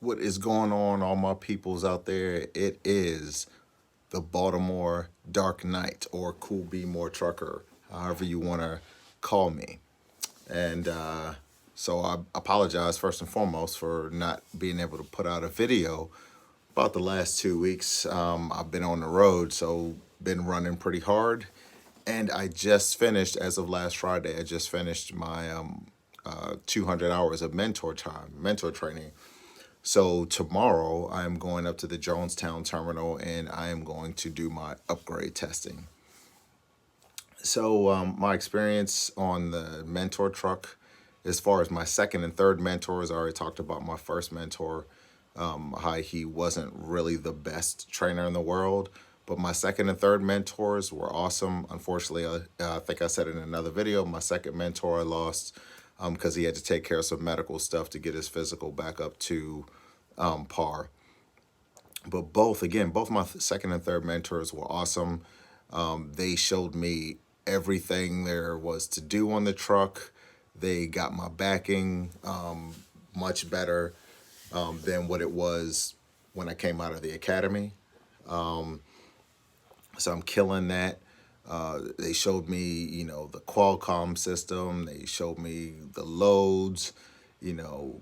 What is going on, all my peoples out there? It is the Baltimore Dark Knight, or Cool B More Trucker, however you want to call me. And so I apologize first and foremost for not being able to put out a video about the last 2 weeks. I've been on the road, so been running pretty hard. And I just finished, as of last Friday, I just finished my 200 hours of mentor training. So tomorrow I am going up to the Jonestown terminal and I am going to do my upgrade testing. So my experience on the mentor truck, as far as my second and third mentors, I already talked about my first mentor, how he wasn't really the best trainer in the world. But my second and third mentors were awesome. Unfortunately, I think I said in another video, my second mentor I lost because he had to take care of some medical stuff to get his physical back up to par. But both my second and third mentors were awesome. They showed me everything there was to do on the truck. They got my backing much better than what it was when I came out of the academy. So I'm killing that. They showed me, the Qualcomm system. They showed me the loads, you know,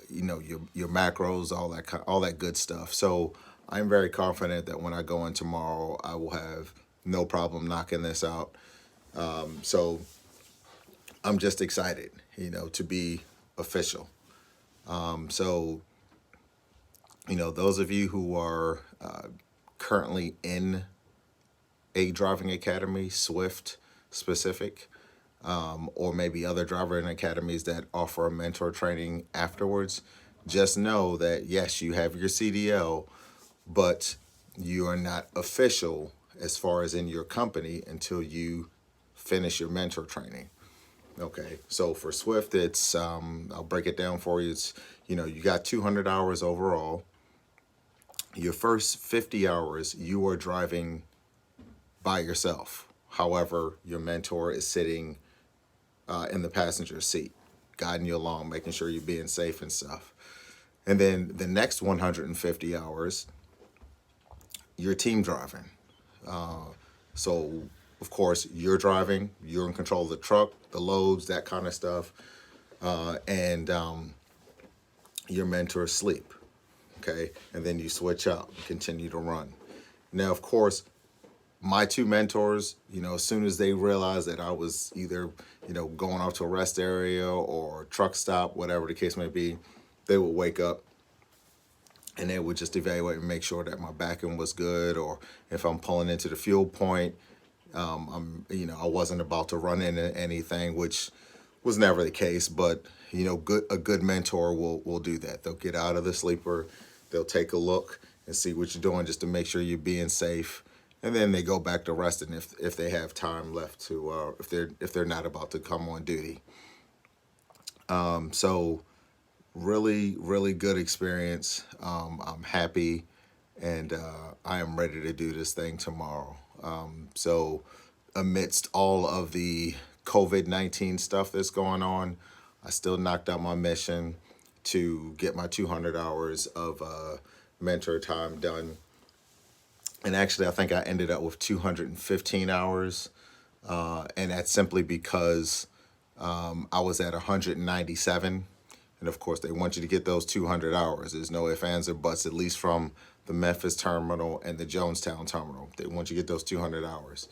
your macros, all that good stuff. So I'm very confident that when I go in tomorrow, I will have no problem knocking this out. So I'm just excited, to be official. So those of you who are currently in a driving academy, Swift specific, or maybe other driving academies that offer a mentor training afterwards, just know that yes, you have your CDL, but you are not official as far as in your company until you finish your mentor training. Okay, so for Swift, it's I'll break it down for you. It's you got 200 hours overall. Your first 50 hours, you are driving by yourself. However, your mentor is sitting in the passenger seat, guiding you along, making sure you're being safe and stuff. And then the next 150 hours, you're team driving. So, of course, you're driving, you're in control of the truck, the loads, that kind of stuff. And your mentor sleep. Okay. And then you switch out, continue to run. Now, of course, my two mentors, as soon as they realized that I was either, going off to a rest area or truck stop, whatever the case may be, they would wake up and they would just evaluate and make sure that my backing was good, or if I'm pulling into the fuel point, I wasn't about to run into anything, which was never the case. But a good mentor will do that. They'll get out of the sleeper, they'll take a look and see what you're doing just to make sure you're being safe, and then they go back to resting if they have time left to if they're not about to come on duty. So really, really good experience. I'm happy, and I am ready to do this thing tomorrow. So amidst all of the COVID-19 stuff that's going on, I still knocked out my mission to get my 200 hours of mentor time done. And actually, I think I ended up with 215 hours. And that's simply because I was at 197. And of course, they want you to get those 200 hours. There's no ifs, ands, or buts, at least from the Memphis terminal and the Jonestown terminal. They want you to get those 200 hours.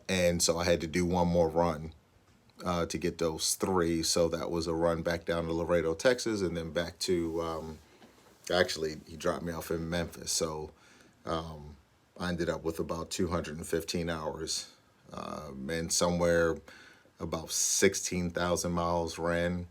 And so I had to do one more run to get those three. So that was a run back down to Laredo, Texas, and then back to, actually, he dropped me off in Memphis. So I ended up with about 215 hours and somewhere about 16,000 miles ran,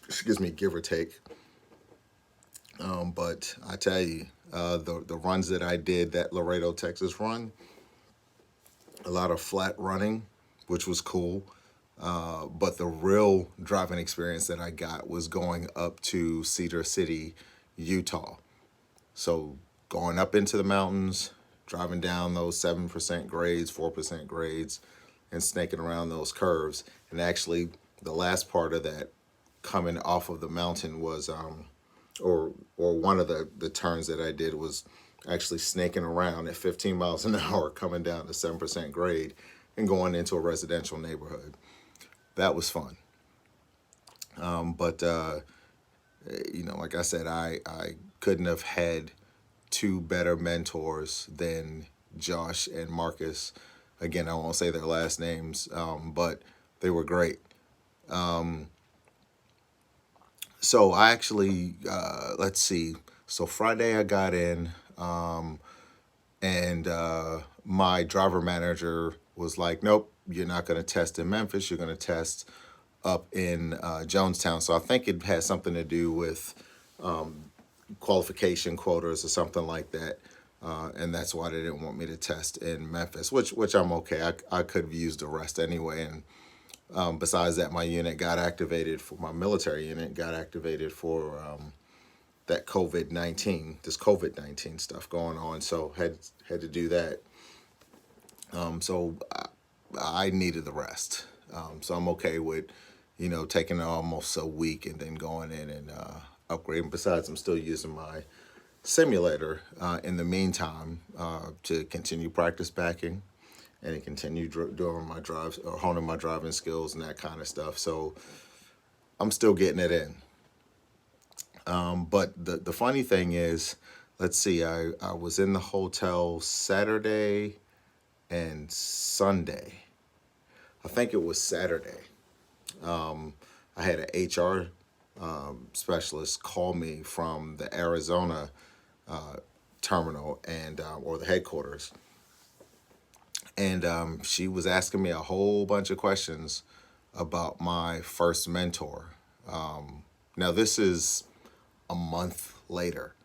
excuse me, give or take. But I tell you, the runs that I did, that Laredo, Texas run, a lot of flat running, which was cool. But the real driving experience that I got was going up to Cedar City, Utah. So going up into the mountains, driving down those 7% grades, 4% grades, and snaking around those curves. And actually, the last part of that, coming off of the mountain, was or one of the turns that I did was actually snaking around at 15 miles an hour coming down the 7% grade and going into a residential neighborhood. That was fun. But like I said, I couldn't have had two better mentors than Josh and Marcus. Again, I won't say their last names, but they were great. So I actually, let's see. So Friday I got in, and my driver manager was like, "Nope, you're not going to test in Memphis. You're going to test up in Jonestown." So I think it has something to do with qualification quotas or something like that. And that's why they didn't want me to test in Memphis, which I'm okay. I could have used the rest anyway. And besides that, my unit got activated for my military unit got activated for that this COVID-19 stuff going on. So had to do that. So I needed the rest. So I'm okay with, taking almost a week and then going in and upgrading. Besides, I'm still using my simulator in the meantime to continue practice backing and to continue doing my drives or honing my driving skills and that kind of stuff. So I'm still getting it in. But the funny thing is, let's see, I was in the hotel Saturday and Sunday. I think it was Saturday. I had an HR specialist call me from the Arizona terminal and or the headquarters, and she was asking me a whole bunch of questions about my first mentor. Now this is a month later,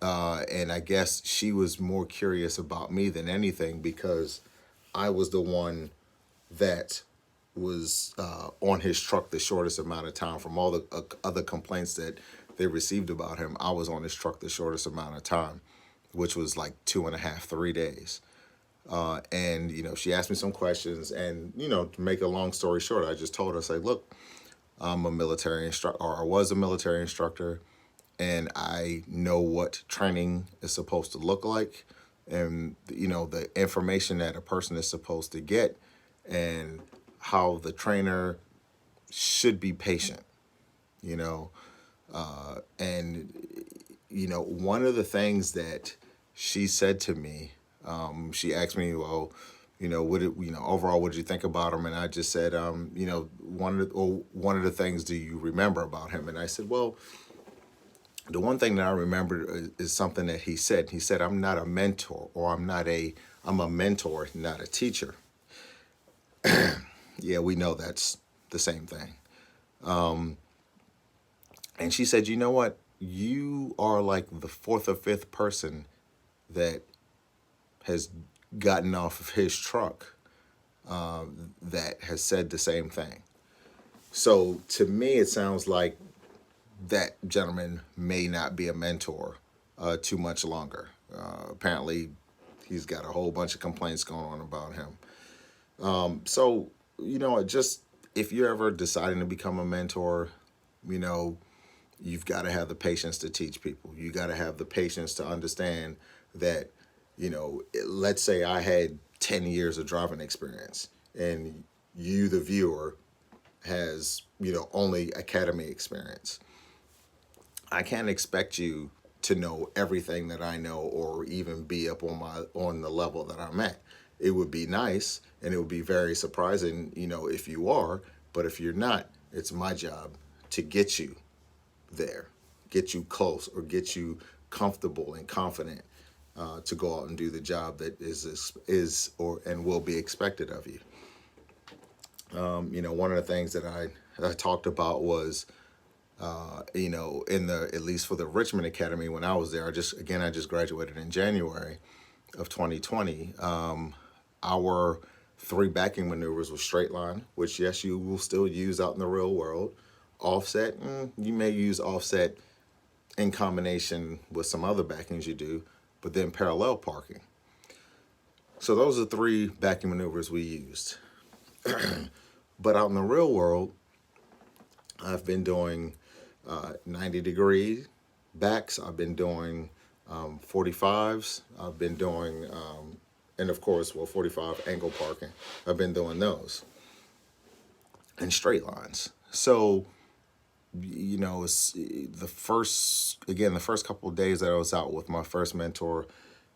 and I guess she was more curious about me than anything because I was the one that was on his truck the shortest amount of time from all the other complaints that they received about him. I was on his truck the shortest amount of time, which was like 2.5, 3 days. And she asked me some questions, and to make a long story short, I just told her, say, look, I'm a military instructor, or I was a military instructor, and I know what training is supposed to look like, and the information that a person is supposed to get, and how the trainer should be patient, you know, and one of the things that she said to me, she asked me, well, overall, what did you think about him? And I just said, one of the things do you remember about him? And I said, well, the one thing that I remember is something that he said. He said, I'm not a mentor, or I'm a mentor, not a teacher. Yeah, we know that's the same thing. And she said, you know what? You are like the fourth or fifth person that has gotten off of his truck that has said the same thing. So to me, it sounds like that gentleman may not be a mentor too much longer. Apparently, he's got a whole bunch of complaints going on about him. So, just if you're ever deciding to become a mentor, you know, you've got to have the patience to teach people. You got to have the patience to understand that, let's say I had 10 years of driving experience and you, the viewer, has, only academy experience. I can't expect you to know everything that I know or even be up on the level that I'm at. It would be nice and it would be very surprising, if you are, but if you're not, it's my job to get you there, get you close, or get you comfortable and confident to go out and do the job that is or and will be expected of you. One of the things that I talked about was in the at least for the Richmond Academy when I was there. I just graduated in January of 2020. Our three backing maneuvers were straight line, which yes, you will still use out in the real world. Offset, you may use offset in combination with some other backings you do, but then parallel parking. So those are three backing maneuvers we used. But out in the real world, I've been doing 90-degree backs. I've been doing 45s. I've been doing, and of course, well, 45 angle parking. I've been doing those in straight lines. So, it's the first couple of days that I was out with my first mentor,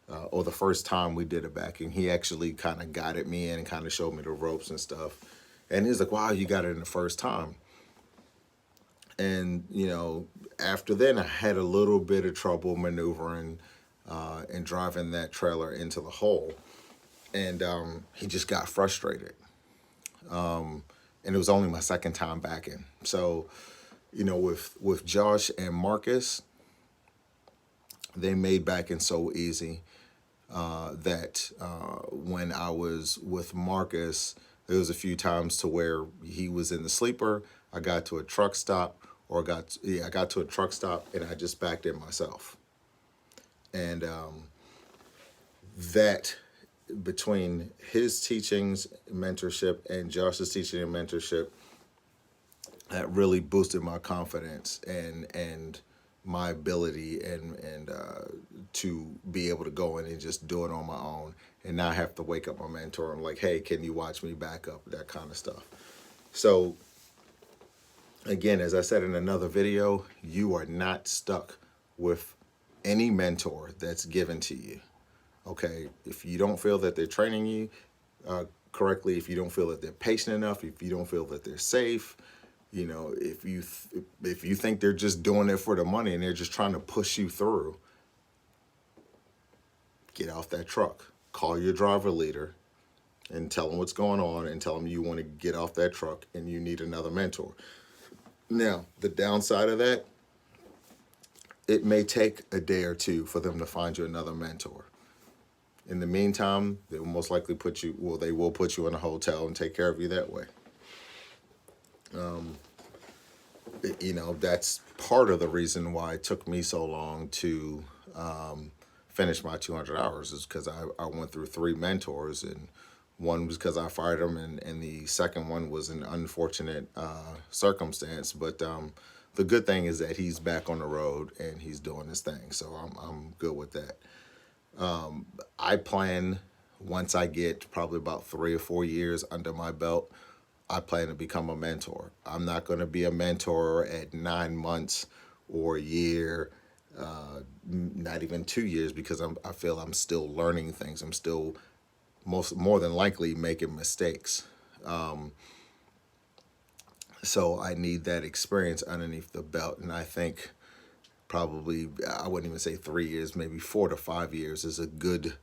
or the first time we did a backing, he actually kind of guided me in and kind of showed me the ropes and stuff. And he's like, wow, you got it in the first time. And, after then, I had a little bit of trouble maneuvering and driving that trailer into the hole. And he just got frustrated. And it was only my second time backing. So, with Josh and Marcus, they made backing so easy that when I was with Marcus, there was a few times to where he was in the sleeper. I got to a truck stop, I got to a truck stop, and I just backed in myself. And that between his teachings, mentorship, and Josh's teaching and mentorship, that really boosted my confidence and my ability and to be able to go in and just do it on my own and not have to wake up my mentor. I'm like, hey, can you watch me back up? That kind of stuff. So again, as I said in another video, you are not stuck with any mentor that's given to you. Okay, if you don't feel that they're training you correctly, if you don't feel that they're patient enough, if you don't feel that they're safe, if you think they're just doing it for the money and they're just trying to push you through, get off that truck. Call your driver leader and tell them what's going on and tell them you want to get off that truck and you need another mentor. Now, the downside of that, it may take a day or two for them to find you another mentor. In the meantime, they will most likely they will put you in a hotel and take care of you that way. That's part of the reason why it took me so long to finish my 200 hours is because I went through 3 mentors, and one was because I fired him, and the second one was an unfortunate circumstance. But the good thing is that he's back on the road and he's doing his thing, so I'm good with that. I plan, once I get probably about 3 or 4 years under my belt, I plan to become a mentor. I'm not going to be a mentor at 9 months or a year, not even 2 years, because I feel I'm still learning things. I'm still more than likely making mistakes. So I need that experience underneath the belt, and I think probably, I wouldn't even say 3 years, maybe 4 to 5 years is a good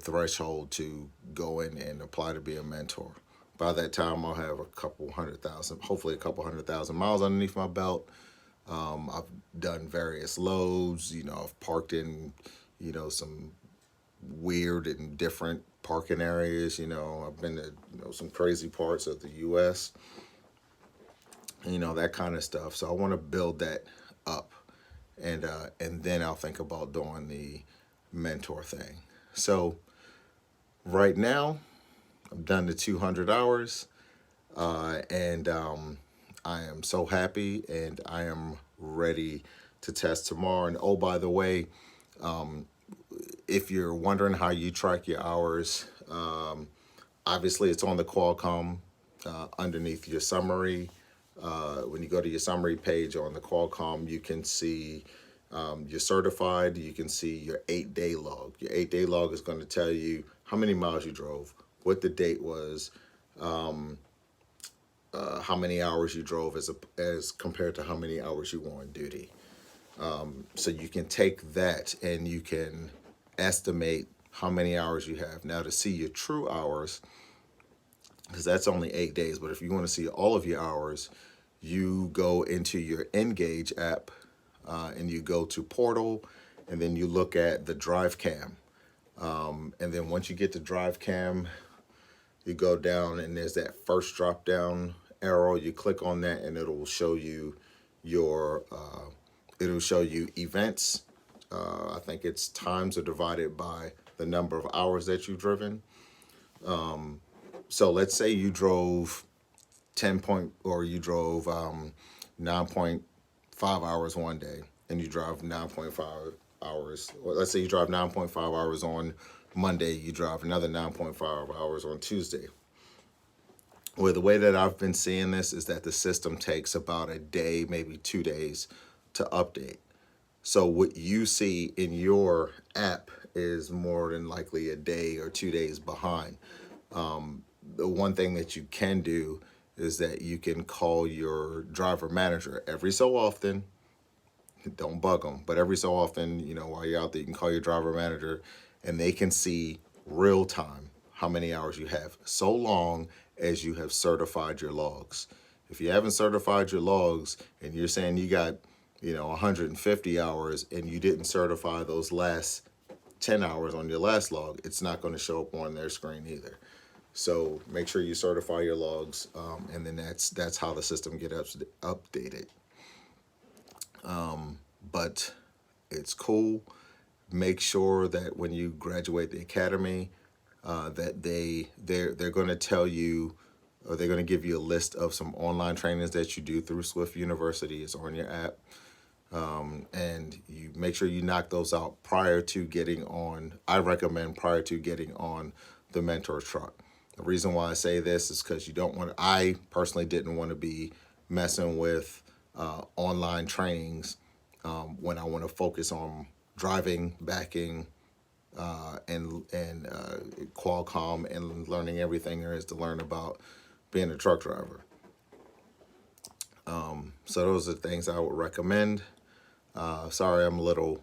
threshold to go in and apply to be a mentor. By that time, I'll have hopefully a couple 100,000 miles underneath my belt. I've done various loads. I've parked in, some weird and different parking areas. I've been to some crazy parts of the U.S. That kind of stuff. So I want to build that up, and then I'll think about doing the mentor thing. So right now, I've done the 200 hours, and I am so happy, and I am ready to test tomorrow. And oh, by the way, if you're wondering how you track your hours, obviously it's on the Qualcomm underneath your summary. When you go to your summary page on the Qualcomm, you can see you're certified. You can see your 8-day log. Your 8-day log is going to tell you how many miles you drove, what the date was, how many hours you drove as compared to how many hours you were on duty. So you can take that and you can estimate how many hours you have. Now, to see your true hours, because that's only 8 days, but if you want to see all of your hours, you go into your Engage app and you go to Portal, and then you look at the Drive Cam. And then once you get to Drive Cam, you go down and there's that first drop down arrow. You click on that and it'll show you events. I think it's times are divided by the number of hours that you've driven. So let's say you drove or you drove 9.5 hours one day, and you drive 9.5 hours. Well, let's say you drive 9.5 hours on Monday, you drive another 9.5 hours on Tuesday. Well, the way that I've been seeing this is that the system takes about a day, maybe 2 days to update. So what you see in your app is more than likely a day or 2 days behind. The one thing that you can do is that you can call your driver manager every so often. Don't bug them, but every so often, while you're out there, you can call your driver manager and they can see real time how many hours you have, so long as you have certified your logs. If you haven't certified your logs and you're saying you got, 150 hours and you didn't certify those last 10 hours on your last log, it's not going to show up on their screen either. So make sure you certify your logs, and then that's how the system gets updated. But it's cool. Make sure that when you graduate the academy, that they're going to tell you, or they're going to give you a list of some online trainings that you do through Swift University. It's on your app. And you make sure you knock those out prior to getting on. I recommend prior to getting on the mentor truck. The reason why I say this is because I personally didn't want to be messing with online trainings when I want to focus on driving, backing, and Qualcomm, and learning everything there is to learn about being a truck driver. So those are things I would recommend. Sorry, I'm a little,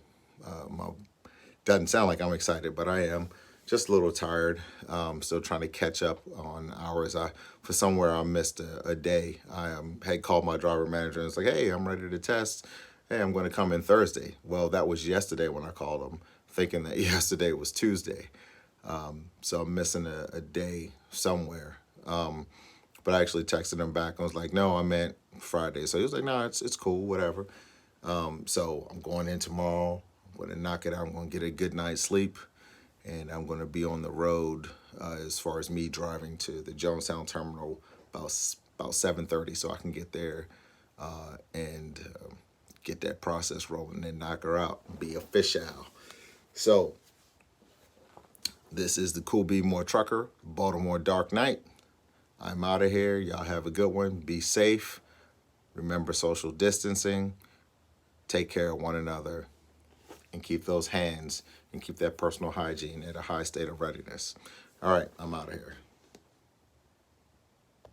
doesn't sound like I'm excited, but I am just a little tired. Still trying to catch up on hours. For somewhere I missed a day. I had called my driver manager and it's like, hey, I'm ready to test. Hey, I'm going to come in Thursday. Well, that was yesterday when I called him, thinking that yesterday was Tuesday. So I'm missing a day somewhere. But I actually texted him back and was like, no, I meant Friday. So he was like, no, it's cool, whatever. So I'm going in tomorrow. I'm going to knock it out. I'm going to get a good night's sleep. And I'm going to be on the road as far as me driving to the Jonestown terminal about 7:30, so I can get there and get that process rolling and knock her out and be official. So this is the Cool Be More Trucker, Baltimore Dark Knight. I'm out of here. Y'all have a good one. Be safe. Remember social distancing. Take care of one another. And keep those hands and keep that personal hygiene at a high state of readiness. All right, I'm out of here.